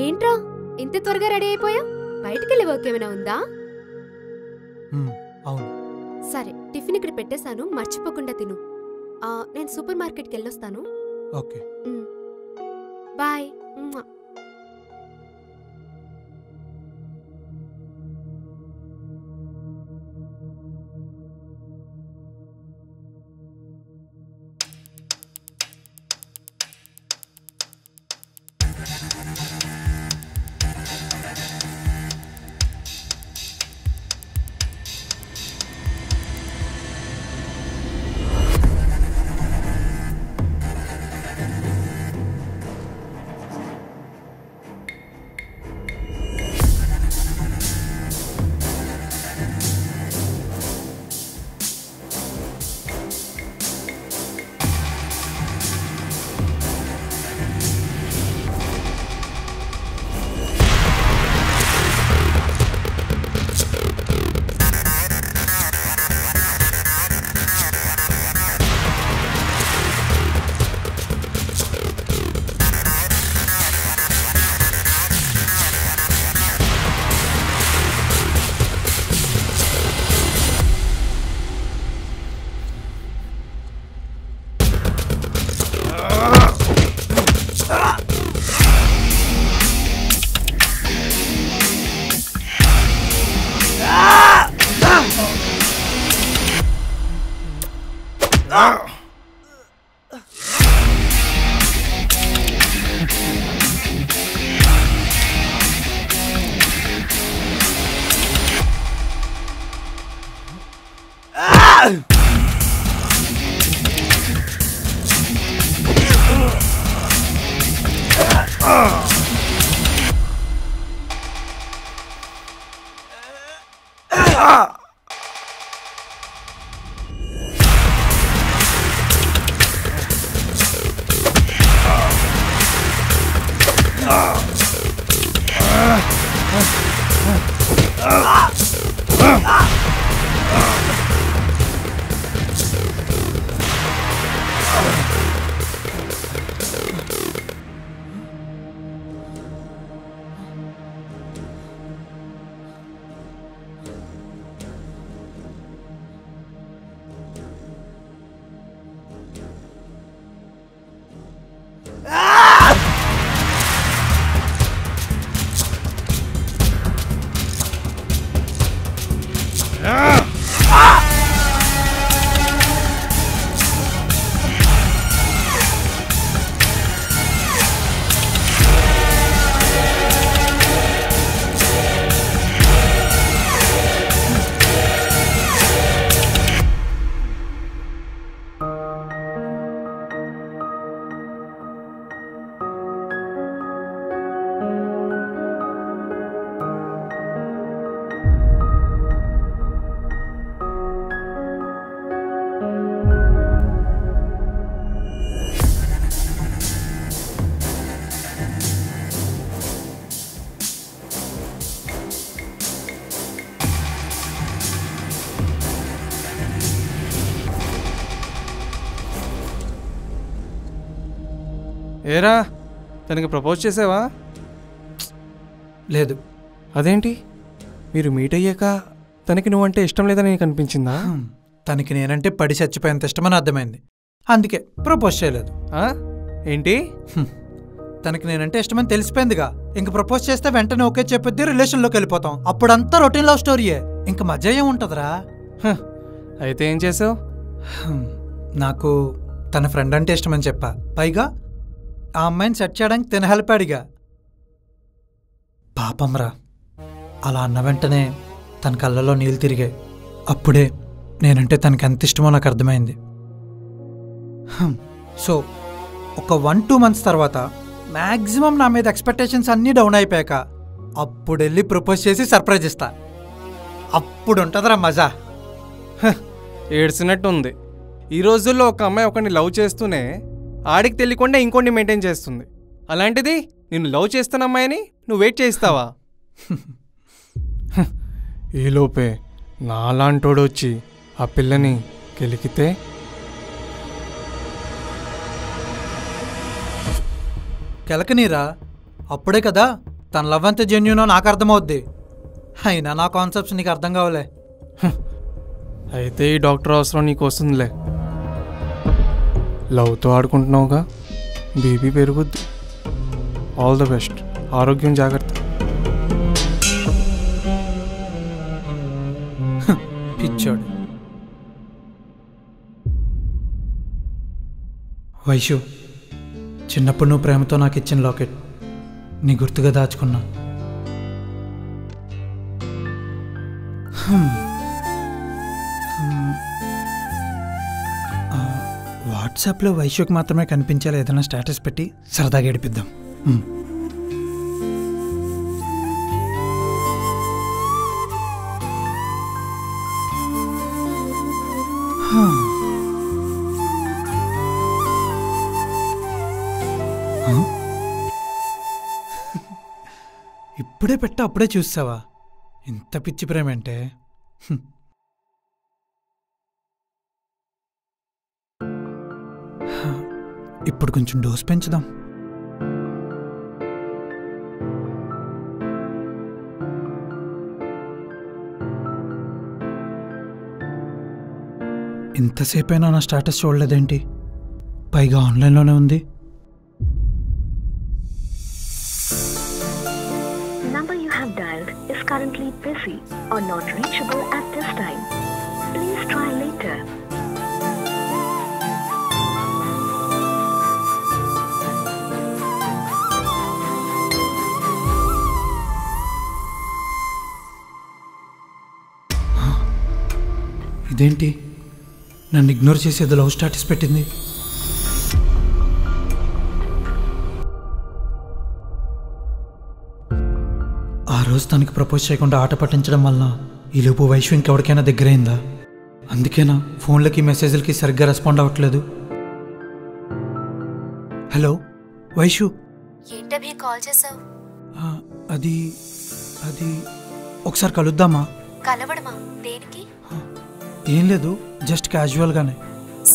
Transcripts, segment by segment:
ఏంట్రా ఇంత త్వరగా రెడీ అయిపోయా? బయటికెళ్ళి వర్క్ ఏమైనా ఉందా? అవును. సరే, టిఫిన్ ఇక్కడ పెట్టేశాను, మర్చిపోకుండా తిను. నేను సూపర్ మార్కెట్కి వెళ్ళొస్తాను. Okay, bye. ఏరా తనకి ప్రపోజ్ చేసావా? లేదు. అదేంటి, మీరు మీట్ అయ్యాక తనకి నువ్వంటే ఇష్టం లేదని నీకు అనిపించిందా? తనకి నేనంటే పడి చచ్చిపోయేంత ఇష్టమని అర్థమైంది, అందుకే ప్రపోజ్ చేయలేదు. ఏంటి? తనకి నేనంటే ఇష్టమని తెలిసిపోయిందిగా, ఇంక ప్రపోజ్ చేస్తే వెంటనే ఓకే చెప్పొద్ది, రిలేషన్లోకి వెళ్ళిపోతాం. అప్పుడంతా రొటీన్ లవ్ స్టోరీయే, ఇంక మజా ఏముంటుందిరా. అయితే ఏం చేసావు? నాకు తన ఫ్రెండ్ అంటే ఇష్టమని చెప్పా, పైగా ఆ అమ్మాయిని సెట్ చేయడానికి తిన హెల్ప్ అడిగా. పాపంరా, అలా అన్న వెంటనే తన కళ్ళలో నీళ్ళు తిరిగాయి. అప్పుడే నేనంటే తనకి ఎంత ఇష్టమో నాకు అర్థమైంది. సో ఒక 1-2 months తర్వాత మ్యాక్సిమం నా మీద ఎక్స్పెక్టేషన్స్ అన్నీ డౌన్ అయిపోయాక అప్పుడు వెళ్ళి ప్రపోజ్ చేసి సర్ప్రైజ్ ఇస్తా. అప్పుడు ఉంటుందిరా మజా. ఏడ్చినట్టు ఉంది. ఈ రోజుల్లో ఒక అమ్మాయి ఒకరిని లవ్ చేస్తూనే ఆడికి తెలియకుండా ఇంకోటి మెయింటైన్ చేస్తుంది. అలాంటిది నిన్ను లవ్ చేస్తున్న అమ్మాయిని నువ్వు వెయిట్ చేయిస్తావా? ఈలోపే నాలాంటోడు వచ్చి ఆ పిల్లని కెలికితే కెలకనీరా, అప్పుడే కదా తన లవ్ ఎంత జెన్యూనో నాకు అర్థమవుద్ది. అయినా నా కాన్సెప్ట్స్ నీకు అర్థం కావలే. అయితే ఈ డాక్టర్ అవసరం నీకు వస్తుందిలే. లవ్తో ఆడుకుంటున్నావుగా, బీపీ పెరుగుద్ది. All the best. ఆరోగ్యం జాగ్రత్త. పిచ్చాడు. వైషు, చిన్నప్పుడు నువ్వు ప్రేమతో నాకు ఇచ్చిన లాకెట్ నీ గుర్తుగా దాచుకున్నా. వాట్సాప్లో వైషుకి మాత్రమే కనిపించేలా ఏదైనా స్టేటస్ పెట్టి సరదాగా ఏడిపిద్దాం. ఇప్పుడే పెట్టా అప్పుడే చూస్తావా? ఇంత పిచ్చి ప్రేమ అంటే. ఇప్పుడు కొంచెం డోస్ పెంచుదాం. ఇంతసేపైనా నా స్టేటస్ చూడలేదేంటి? పైగా ఆన్లైన్లోనే ఉంది. Number you have dialed is currently busy or not reachable at this time. Please try later. ఇదేంటి, నన్ను ఇగ్నోర్ చేసేది లవ్ స్టేటస్ పెట్టింది. ఆ రోజు తనకి ప్రపోజ్ చేయకుండా ఆట పట్టించడం వల్ల ఈలోపు వైషు ఇంకెవరికైనా దగ్గరైందా? అందుకేనా ఫోన్లకి మెసేజ్లకి సరిగ్గా రెస్పాండ్ అవ్వట్లేదు? హలో వైషు. ఏంటభి కాల్ చేసావు? అది అది ఒకసారి కలుద్దామా? కలవడమా? దేనికి? ఏం లేదు, జస్ట్ క్యాజువల్గానే.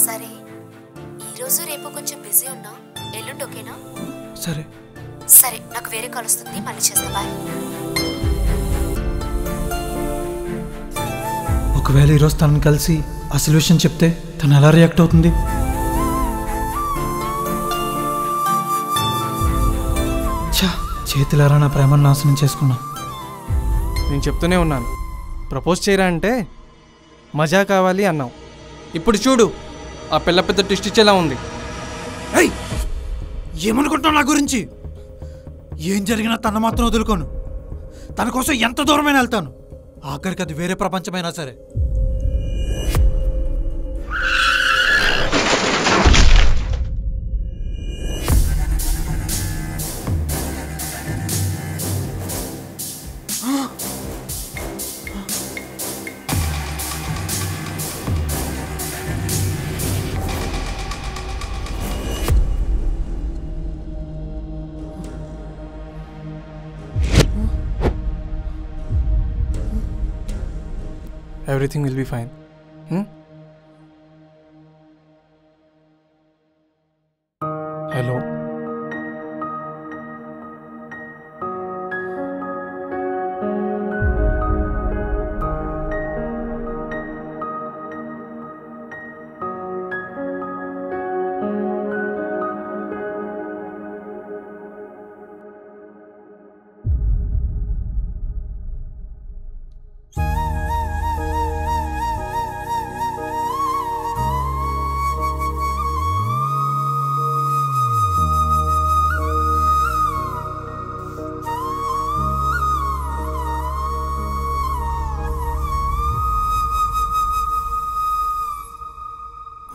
సరే, ఈరోజు రేపు కొంచెం బిజీ ఉన్నా, ఎల్లుండి ఓకేనా? సరే సరే, నాకు వేరే కాల్ వస్తుంది, మళ్ళీ చేస్తా. బాయ్. ఒకవేళ ఈరోజు తనని కలిసి ఆ సొల్యూషన్ చెప్తే తను ఎలా రియాక్ట్ అవుతుంది? ఛా, చేతులారా నా ప్రేమను నాశనం చేసుకున్నా. నేను చెప్తూనే ఉన్నాను, ప్రపోజ్ చేయరా అంటే మజా కావాలి అన్నావు. ఇప్పుడు చూడు, ఆ పిల్ల పెద్ద ట్విస్ట్ ఇచ్చేలా ఉంది. ఏమనుకుంటావు నా గురించి? ఏం జరిగినా తన మాత్రం వదులుకోను. తన కోసం ఎంత దూరమైనా వెళ్తాను, ఆఖరికి అది వేరే ప్రపంచమైనా సరే. Everything will be fine. Hello?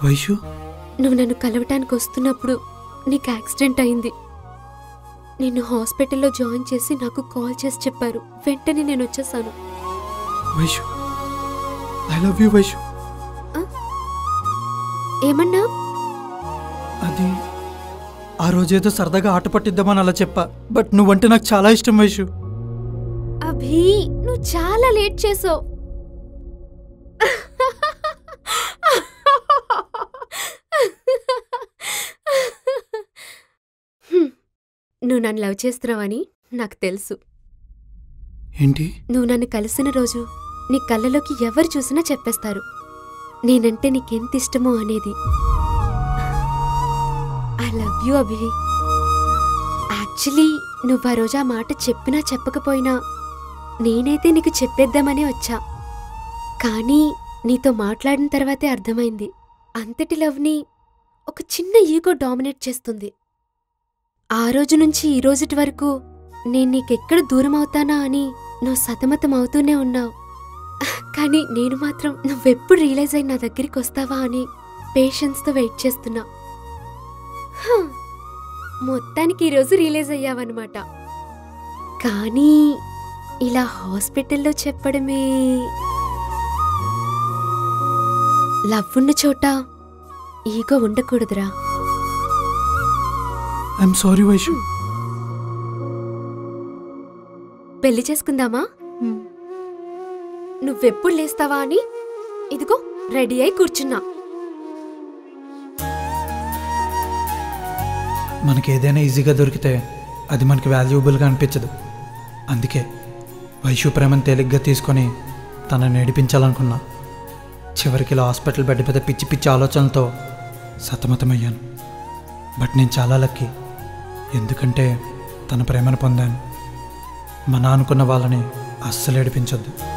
Vaishu, నువ్వు నన్ను కలవటానికి వస్తున్నప్పుడు నీకు యాక్సిడెంట్ అయింది. నిన్ను హాస్పిటల్లో జాయిన్ చేసి నాకు కాల్ చేసి చెప్పారు. వెంటనే నేను వచ్చేసాను. Vaishu, I love you Vaishu. ఏమన్నా? అది ఆ రోజేదో సరదాగా ఆట పట్టిద్దామని అలా చెప్పా, బట్ నువ్వంటే నాకు చాలా ఇష్టం వైషు. అభి, నువ్వు చాలా లేట్ చేసావు. నువ్వు నన్ను లవ్ చేస్తున్నావని నాకు తెలుసు. ఏంటి? నువ్వు నన్ను కలిసిన రోజు నీ కళ్ళలోకి ఎవరు చూసినా చెప్పేస్తారు నేనంటే నీకెంత ఇష్టమో అనేది. I love you Abhi. Actually నువ్వు ఆ రోజు ఆ మాట చెప్పినా చెప్పకపోయినా నేనైతే నీకు చెప్పేద్దామనే వచ్చా. కానీ నీతో మాట్లాడిన తర్వాతే అర్థమైంది అంతటి లవ్ని ఒక చిన్న ఈగో డామినేట్ చేస్తుంది. ఆ రోజు నుంచి ఈ రోజుటి వరకు నేను నీకెక్కడ దూరం అవుతానా అని నువ్వు సతమతం అవుతూనే ఉన్నావు. కానీ నేను మాత్రం నువ్వెప్పుడు రియలైజ్ అయి నా దగ్గరికి వస్తావా అని పేషెన్స్తో వెయిట్ చేస్తున్నా. మొత్తానికి ఈరోజు రియలైజ్ అయ్యావన్నమాట. కానీ ఇలా హాస్పిటల్లో చెప్పడమే. లవ్ ఉన్న చోట ఈగో ఉండకూడదురా. I'm sorry Vaishu. పెళ్లి చేసుకుందామా? నువ్వెప్పుడు లేస్తావా అని ఇదిగో రెడీ అయి కూర్చున్నా. మనకి ఏదైనా ఈజీగా దొరికితే అది మనకి వాల్యుబుల్గా అనిపించదు. అందుకే వైషు ప్రేమను తేలిగ్గా తీసుకొని తనని ఏడిపించాలనుకున్నా. చివరికి ఇలా హాస్పిటల్ బెడ్ మీద పిచ్చి పిచ్చి ఆలోచనలతో సతమతమయ్యాను. బట్ నేను చాలా లక్కీ. ఎందుకంటే తన ప్రేమను పొందాను. మన అనుకున్న వాళ్ళని అస్సలు ఏడిపించొద్దు.